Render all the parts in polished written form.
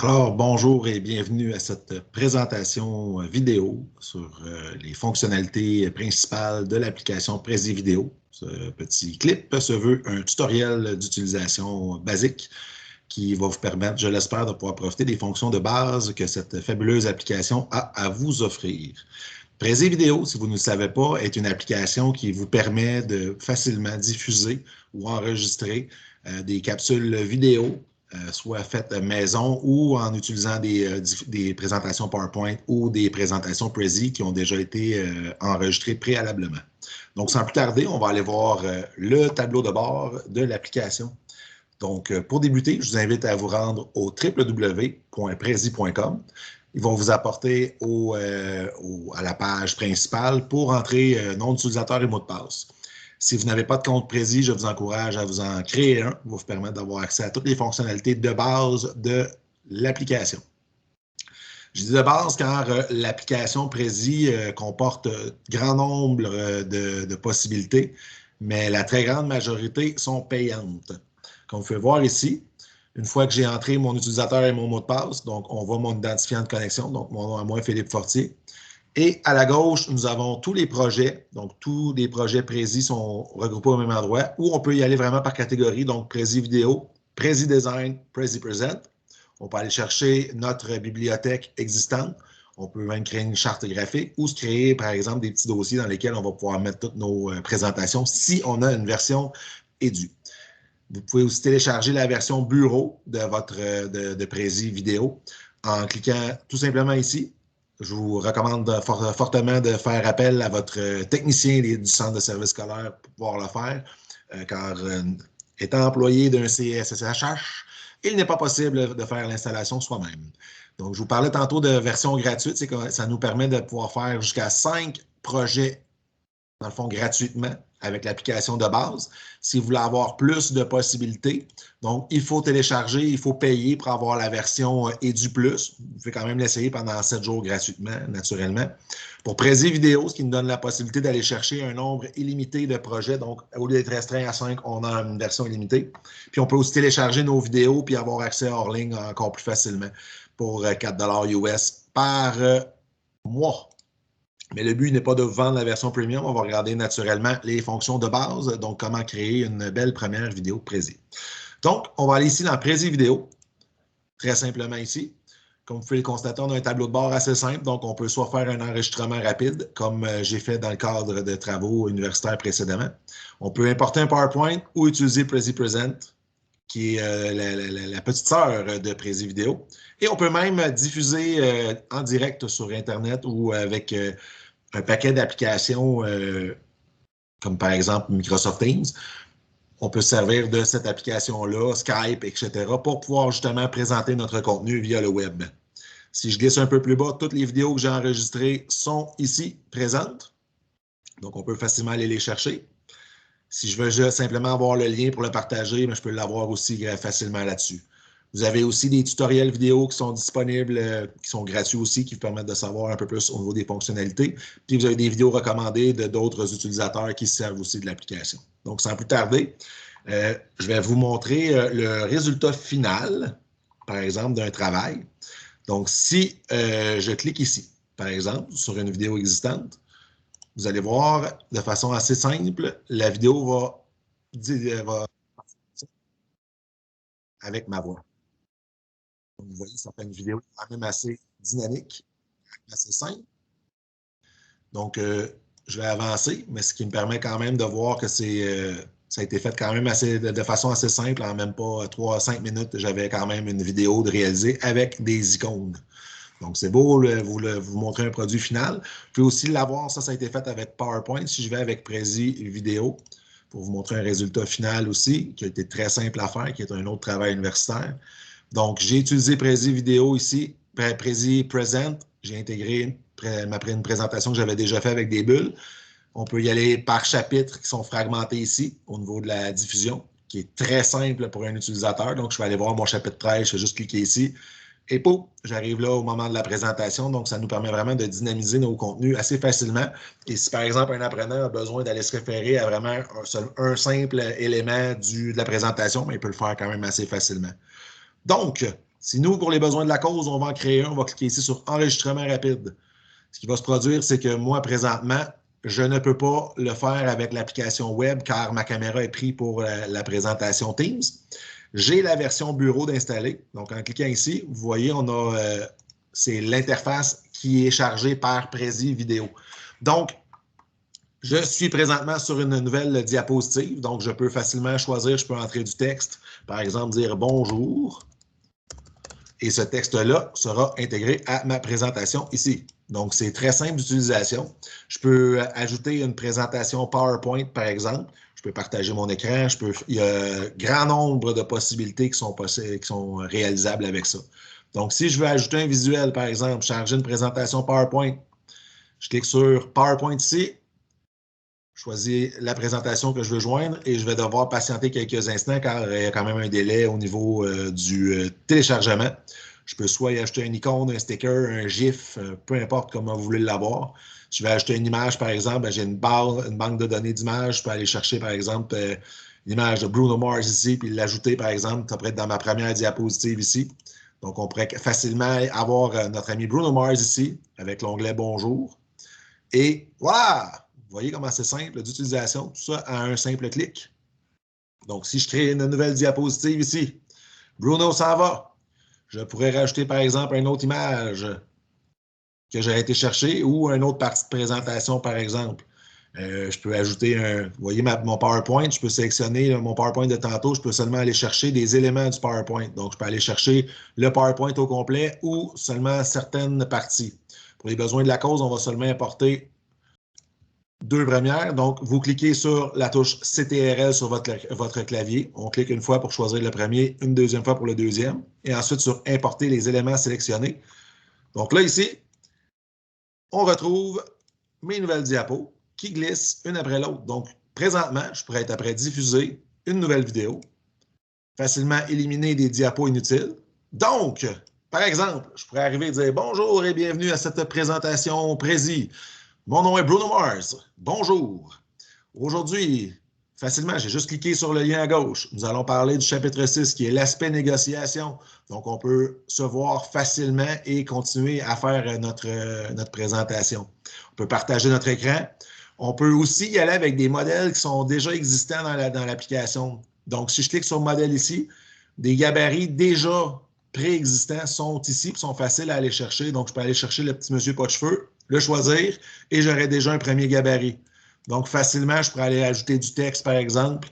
Alors, bonjour et bienvenue à cette présentation vidéo sur les fonctionnalités principales de l'application Prezi Vidéo. Ce petit clip se veut un tutoriel d'utilisation basique qui va vous permettre, je l'espère, de pouvoir profiter des fonctions de base que cette fabuleuse application a à vous offrir. Prezi Vidéo, si vous ne le savez pas, est une application qui vous permet de facilement diffuser ou enregistrer des capsules vidéo soit faites maison ou en utilisant des présentations PowerPoint ou des présentations Prezi qui ont déjà été enregistrées préalablement. Donc, sans plus tarder, on va aller voir le tableau de bord de l'application. Donc, pour débuter, je vous invite à vous rendre au www.prezi.com. Ils vont vous apporter à la page principale pour entrer nom d'utilisateur et mot de passe. Si vous n'avez pas de compte Prezi, je vous encourage à vous en créer un. Ça va vous permettre d'avoir accès à toutes les fonctionnalités de base de l'application. Je dis de base car l'application Prezi comporte grand nombre de possibilités, mais la très grande majorité sont payantes. Comme vous pouvez voir ici, une fois que j'ai entré mon utilisateur et mon mot de passe, donc on voit mon identifiant de connexion, donc mon nom à moi, Philippe Fortier. Et à la gauche, nous avons tous les projets. Donc, tous les projets Prezi sont regroupés au même endroit où on peut y aller vraiment par catégorie. Donc, Prezi Vidéo, Prezi Design, Prezi Present. On peut aller chercher notre bibliothèque existante. On peut même créer une charte graphique ou se créer, par exemple, des petits dossiers dans lesquels on va pouvoir mettre toutes nos présentations si on a une version édu. Vous pouvez aussi télécharger la version bureau de Prezi Vidéo en cliquant tout simplement ici. Je vous recommande fortement de faire appel à votre technicien du centre de service scolaire pour pouvoir le faire, car étant employé d'un CSSHH, il n'est pas possible de faire l'installation soi-même. Donc, je vous parlais tantôt de version gratuite, c'est que ça nous permet de pouvoir faire jusqu'à 5 projets, dans le fond, gratuitement avec l'application de base. Si vous voulez avoir plus de possibilités, donc il faut télécharger, il faut payer pour avoir la version Edu+. Vous pouvez quand même l'essayer pendant 7 jours gratuitement, naturellement. Pour Prezi Vidéo, ce qui nous donne la possibilité d'aller chercher un nombre illimité de projets. Donc, au lieu d'être restreint à 5, on a une version illimitée. Puis, on peut aussi télécharger nos vidéos puis avoir accès hors ligne encore plus facilement pour 4 $ US par mois. Mais le but n'est pas de vendre la version premium, on va regarder naturellement les fonctions de base, donc comment créer une belle première vidéo Prezi. Donc, on va aller ici dans Prezi Vidéo, très simplement ici. Comme vous pouvez le constater, on a un tableau de bord assez simple, donc on peut soit faire un enregistrement rapide, comme j'ai fait dans le cadre de travaux universitaires précédemment. On peut importer un PowerPoint ou utiliser Prezi Present, qui est la petite sœur de Prezi Vidéo. Et on peut même diffuser en direct sur Internet ou avec un paquet d'applications comme par exemple Microsoft Teams. On peut se servir de cette application-là, Skype, etc., pour pouvoir justement présenter notre contenu via le web. Si je glisse un peu plus bas, toutes les vidéos que j'ai enregistrées sont ici présentes. Donc, on peut facilement aller les chercher. Si je veux juste simplement avoir le lien pour le partager, mais je peux l'avoir aussi facilement là-dessus. Vous avez aussi des tutoriels vidéo qui sont disponibles, qui sont gratuits aussi, qui vous permettent de savoir un peu plus au niveau des fonctionnalités. Puis vous avez des vidéos recommandées de d'autres utilisateurs qui se servent aussi de l'application. Donc, sans plus tarder, je vais vous montrer le résultat final, par exemple, d'un travail. Donc, si je clique ici, par exemple, sur une vidéo existante, vous allez voir de façon assez simple, la vidéo va avec ma voix. Donc, vous voyez, ça fait une vidéo quand même assez dynamique, assez simple. Donc, je vais avancer, mais ce qui me permet quand même de voir que ça a été fait quand même de façon assez simple. En même pas 3-5 minutes, j'avais quand même une vidéo de réaliser avec des icônes. Donc, c'est beau vous montrer un produit final. Vous pouvez aussi l'avoir, ça a été fait avec PowerPoint. Si je vais avec Prezi Vidéo, pour vous montrer un résultat final aussi, qui a été très simple à faire, qui est un autre travail universitaire. Donc, j'ai utilisé Prezi Vidéo ici, Prezi Present. J'ai intégré une présentation que j'avais déjà faite avec des bulles. On peut y aller par chapitre qui sont fragmentés ici, au niveau de la diffusion, qui est très simple pour un utilisateur. Donc, je vais aller voir mon chapitre 13, je vais juste cliquer ici. Et pouf, j'arrive là au moment de la présentation. Donc, ça nous permet vraiment de dynamiser nos contenus assez facilement. Et si, par exemple, un apprenant a besoin d'aller se référer à vraiment un simple élément de la présentation, mais il peut le faire quand même assez facilement. Donc, Si nous, pour les besoins de la cause, on va en créer un, on va cliquer ici sur enregistrement rapide. Ce qui va se produire, c'est que moi, présentement, je ne peux pas le faire avec l'application web car ma caméra est prise pour la présentation Teams. J'ai la version bureau d'installer. Donc, en cliquant ici, vous voyez, on a c'est l'interface qui est chargée par Prezi Vidéo. Donc, je suis présentement sur une nouvelle diapositive. Donc, je peux facilement choisir, je peux entrer du texte. Par exemple, dire bonjour. Et ce texte-là sera intégré à ma présentation ici. Donc, c'est très simple d'utilisation. Je peux ajouter une présentation PowerPoint, par exemple. Je peux partager mon écran. Il y a un grand nombre de possibilités qui sont réalisables avec ça. Donc, si je veux ajouter un visuel, par exemple, charger une présentation PowerPoint, je clique sur PowerPoint ici, je choisis la présentation que je veux joindre et je vais devoir patienter quelques instants car il y a quand même un délai au niveau du téléchargement. Je peux soit y ajouter une icône, un sticker, un GIF, peu importe comment vous voulez l'avoir. Je vais ajouter une image, par exemple. J'ai une banque de données d'images. Je peux aller chercher, par exemple, l'image de Bruno Mars ici, puis l'ajouter, par exemple. Ça pourrait être dans ma première diapositive ici. Donc, on pourrait facilement avoir notre ami Bruno Mars ici, avec l'onglet Bonjour. Et voilà! Vous voyez comment c'est simple d'utilisation, tout ça à un simple clic. Donc, si je crée une nouvelle diapositive ici, Bruno s'en va. Je pourrais rajouter, par exemple, une autre image que j'ai été chercher ou une autre partie de présentation, par exemple. Je peux ajouter vous voyez mon PowerPoint, je peux sélectionner mon PowerPoint de tantôt, je peux seulement aller chercher des éléments du PowerPoint. Donc, je peux aller chercher le PowerPoint au complet ou seulement certaines parties. Pour les besoins de la cause, on va seulement importer 2 premières. Donc, vous cliquez sur la touche CTRL sur votre clavier. On clique une fois pour choisir le premier, une deuxième fois pour le deuxième. Et ensuite, sur Importer les éléments sélectionnés. Donc là, ici, on retrouve mes nouvelles diapos qui glissent une après l'autre. Donc, présentement, je pourrais être après diffuser une nouvelle vidéo, facilement éliminer des diapos inutiles. Donc, par exemple, je pourrais arriver et dire « Bonjour et bienvenue à cette présentation Prezi. Mon nom est Bruno Mars. Bonjour. Aujourd'hui, facilement, j'ai juste cliqué sur le lien à gauche. Nous allons parler du chapitre 6 qui est l'aspect négociation. Donc, on peut se voir facilement et continuer à faire notre présentation. On peut partager notre écran. On peut aussi y aller avec des modèles qui sont déjà existants dans l'application. Donc, si je clique sur modèle ici, des gabarits déjà préexistants sont ici et sont faciles à aller chercher. Donc, je peux aller chercher le petit monsieur pas de cheveux, le choisir et j'aurai déjà un premier gabarit. Donc, facilement, je pourrais aller ajouter du texte, par exemple,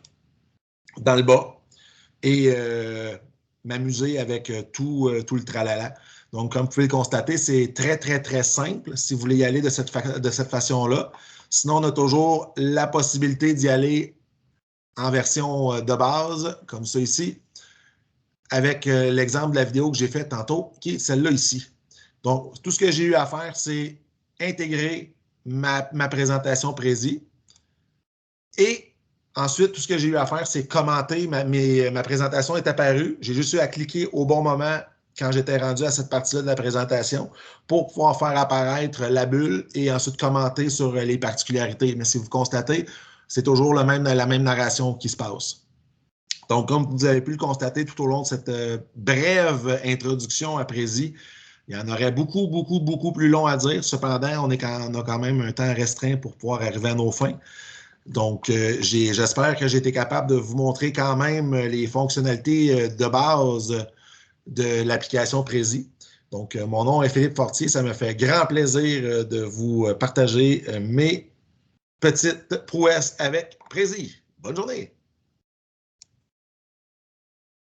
dans le bas et m'amuser avec tout le tralala. Donc, comme vous pouvez le constater, c'est très, très, très simple si vous voulez y aller de cette façon-là. Sinon, on a toujours la possibilité d'y aller en version de base, comme ça ici, avec l'exemple de la vidéo que j'ai faite tantôt, qui est celle-là ici. Donc, tout ce que j'ai eu à faire, c'est intégrer ma présentation Prezi. Et ensuite, tout ce que j'ai eu à faire, c'est commenter. Ma présentation est apparue. J'ai juste eu à cliquer au bon moment quand j'étais rendu à cette partie-là de la présentation pour pouvoir faire apparaître la bulle et ensuite commenter sur les particularités. Mais si vous constatez, c'est toujours la même narration qui se passe. Donc, comme vous avez pu le constater tout au long de cette brève introduction à Prezi, il y en aurait beaucoup, beaucoup, beaucoup plus long à dire. Cependant, on a quand même un temps restreint pour pouvoir arriver à nos fins. Donc, j'espère que j'ai été capable de vous montrer quand même les fonctionnalités de base de l'application Prezi. Donc, mon nom est Philippe Fortier. Ça me fait grand plaisir de vous partager mes petites prouesses avec Prezi. Bonne journée!